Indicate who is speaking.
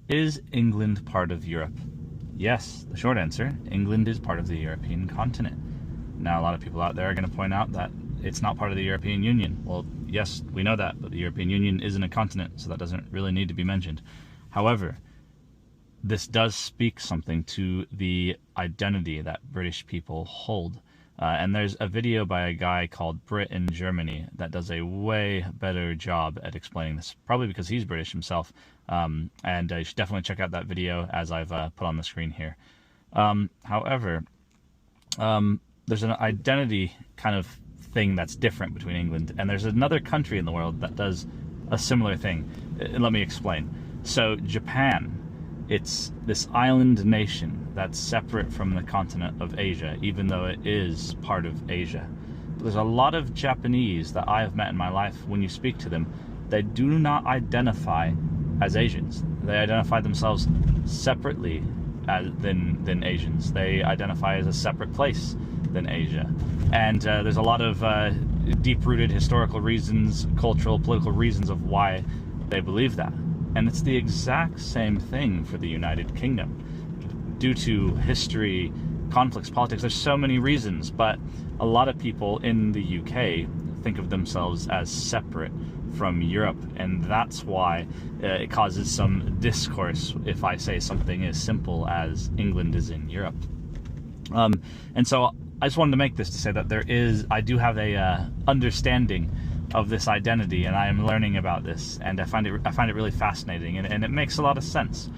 Speaker 1: Is England part of Europe? Yes, the short answer, England is part of the European continent. Now, a lot of people out there are going to point out that it's not part of the European Union. Well, yes, we know that, but the European Union isn't a continent, so that doesn't really need to be mentioned. However, this does speak something to the identity that British people hold. And there's a video by a guy called Brit in Germany that does a way better job at explaining this, probably because he's British himself. And you should definitely check out that video as I've put on the screen here. However, there's an identity kind of thing that's different between England, and there's another country in the world that does a similar thing. Let me explain. So Japan, it's this island nation that's separate from the continent of Asia, even though it is part of Asia. But there's a lot of Japanese that I have met in my life. When you speak to them, they do not identify as Asians. They identify themselves separately than Asians. They identify as a separate place than Asia. And there's a lot of deep-rooted historical reasons, cultural, political reasons of why they believe that. And it's the exact same thing for the United Kingdom. Due to history, conflicts, politics, there's so many reasons, but a lot of people in the UK think of themselves as separate from Europe, and that's why it causes some discourse if I say something as simple as England is in Europe. And so I just wanted to make this to say that I do have a understanding of this identity, and I am learning about this, and I find it really fascinating, and it makes a lot of sense.